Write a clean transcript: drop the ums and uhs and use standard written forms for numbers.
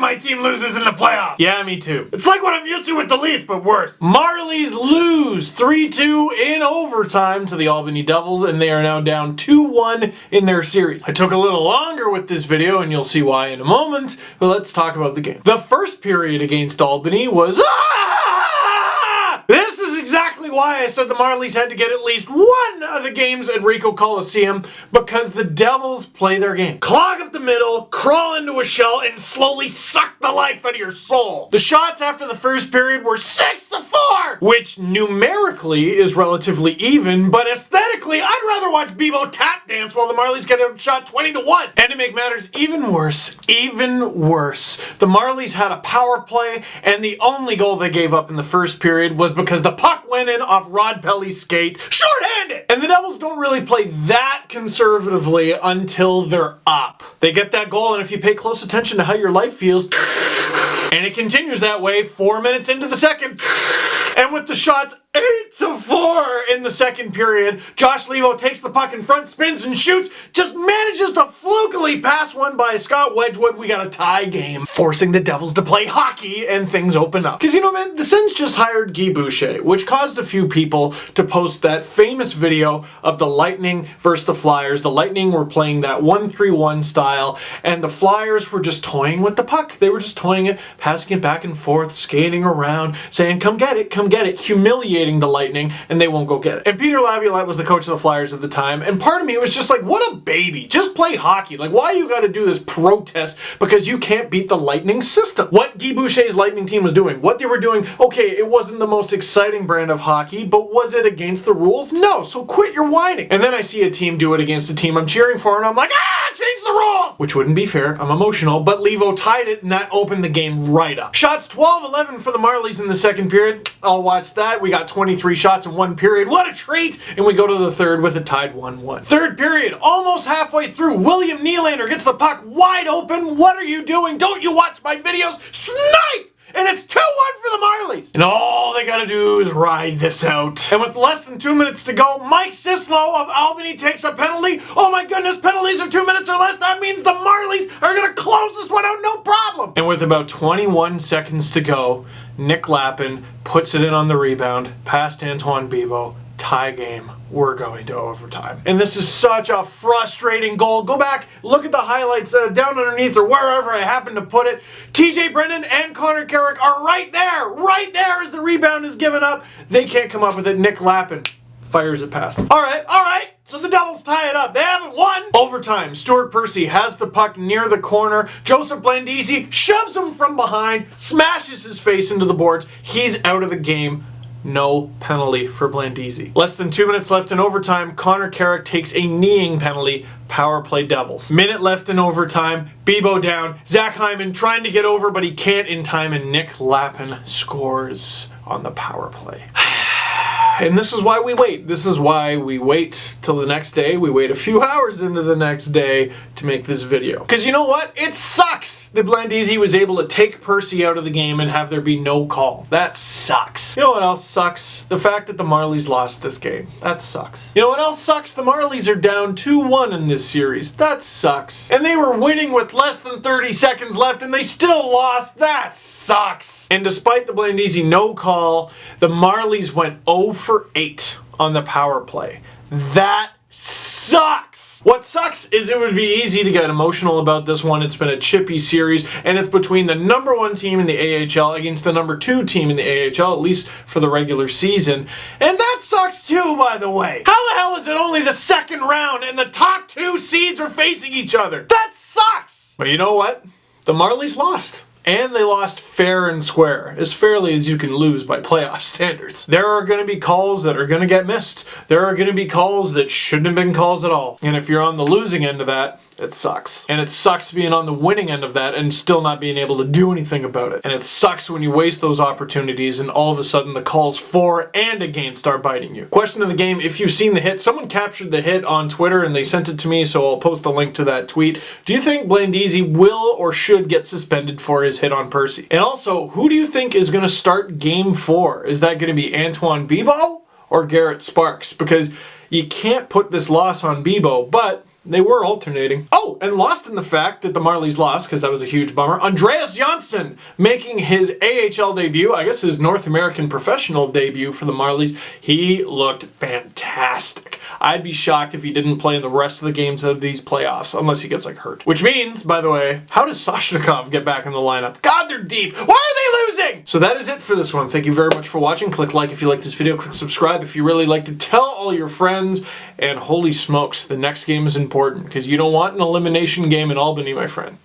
my team loses in the playoffs. Yeah, me too. It's like what I'm used to with the Leafs, but worse. Marlies lose 3-2 in overtime to the Albany Devils, and they are now down 2-1 in their series. I took a little longer with this video, and you'll see why in a moment, but let's talk about the game. The first period against Albany was This is exactly why I said the Marlies had to get at least one of the games at Ricoh Coliseum, because the Devils play their game. Clog up the middle, crawl into a shell, and slowly suck the life out of your soul. The shots after the first period were 6-4, which numerically is relatively even, but aesthetically, I'd rather watch Bibeau tap dance while the Marlies get outshot 20-1. And to make matters even worse, the Marlies had a power play, and the only goal they gave up in the first period was because the puck went in off Rod Pelly's skate, shorthanded! And the Devils don't really play that conservatively until they're up. They get that goal, and if you pay close attention to how your life feels, and it continues that way 4 minutes into the second, and with the shots 8-4 in the second period, Josh Leivo takes the puck in front, spins and shoots, just manages to flukily pass one by Scott Wedgwood. We got a tie game, forcing the Devils to play hockey, and things open up. Because you know, man, the Sens just hired Guy Boucher, which caused a few people to post that famous video of the Lightning versus the Flyers. The Lightning were playing that 1-3-1 style, and the Flyers were just toying with the puck. They were just toying it, passing it back and forth, skating around, saying, come get it, humiliating the Lightning, and they won't go get it. And Peter Laviolette was the coach of the Flyers at the time, and part of me was just like, what a baby. Just play hockey. Like, why you gotta do this protest because you can't beat the Lightning system? What Guy Boucher's Lightning team was doing, what they were doing, okay, it wasn't the most exciting brand of hockey, but was it against the rules? No, so quit your whining. And then I see a team do it against a team I'm cheering for, and I'm like, change the rules! Which wouldn't be fair, I'm emotional, but Leivo tied it, and that opened the game right up. Shots 12-11 for the Marlies in the second period. I'll watch that. We got 23 shots in one period. What a treat! And we go to the third with a tied 1-1. Third period, almost halfway through, William Nylander gets the puck wide open. What are you doing? Don't you watch my videos? Snipe! And it's 2-1 for the Marlies. And all they gotta do is ride this out. And with less than 2 minutes to go, Mike Sislo of Albany takes a penalty. Oh my goodness, penalties are 2 minutes or less. That means the Marlies are gonna close this one out, no problem. And with about 21 seconds to go, Nick Lappin puts it in on the rebound, past Antoine Bibeau. Tie game. We're going to overtime. And this is such a frustrating goal. Go back, look at the highlights down underneath or wherever I happen to put it. TJ Brennan and Connor Carrick are right there as the rebound is given up. They can't come up with it. Nick Lappin fires it past them. All right. So the Devils tie it up. They haven't won. Overtime. Stuart Percy has the puck near the corner. Joseph Blandisi shoves him from behind, smashes his face into the boards. He's out of the game. No penalty for Blandisi. Less than 2 minutes left in overtime, Connor Carrick takes a kneeing penalty. Power play Devils. Minute left in overtime, Bibeau down, Zach Hyman trying to get over, but he can't in time, and Nick Lappin scores on the power play. And this is why we wait. This is why we wait till the next day. We wait a few hours into the next day to make this video. Because you know what? It sucks that Blandisi was able to take Percy out of the game and have there be no call. That sucks. You know what else sucks? The fact that the Marlies lost this game. That sucks. You know what else sucks? The Marlies are down 2-1 in this series. That sucks. And they were winning with less than 30 seconds left and they still lost. That sucks. And despite the Blandisi no call, the Marlies went 0-for-8 on the power play. That sucks. What sucks is it would be easy to get emotional about this one. It's been a chippy series, and it's between the number 1 team in the AHL against the number 2 team in the AHL, at least for the regular season. And that sucks too, by the way. How the hell is it only the second round and the top 2 seeds are facing each other? That sucks. But you know what? The Marlies lost. And they lost fair and square, as fairly as you can lose by playoff standards. There are going to be calls that are going to get missed. There are going to be calls that shouldn't have been calls at all. And if you're on the losing end of that, it sucks. And it sucks being on the winning end of that and still not being able to do anything about it. And it sucks when you waste those opportunities and all of a sudden the calls for and against are biting you. Question of the game, if you've seen the hit, someone captured the hit on Twitter and they sent it to me, so I'll post a link to that tweet. Do you think Blandisi will or should get suspended for his hit on Percy? And also, who do you think is going to start Game 4? Is that going to be Antoine Bibeau or Garrett Sparks? Because you can't put this loss on Bibeau, but They were alternating. Oh, and lost in the fact that the Marlies lost, because that was a huge bummer. Andreas Johnsson making his AHL debut, I guess his North American professional debut for the Marlies. He looked fantastic. I'd be shocked if he didn't play in the rest of the games of these playoffs, unless he gets like hurt. Which means, by the way, how does Soshnikov get back in the lineup? God, they're deep. Why are they losing? So that is it for this one. Thank you very much for watching. Click like if you liked this video. Click subscribe if you really liked it. Tell all your friends. And holy smokes, the next game is important because you don't want an elimination game in Albany, my friend.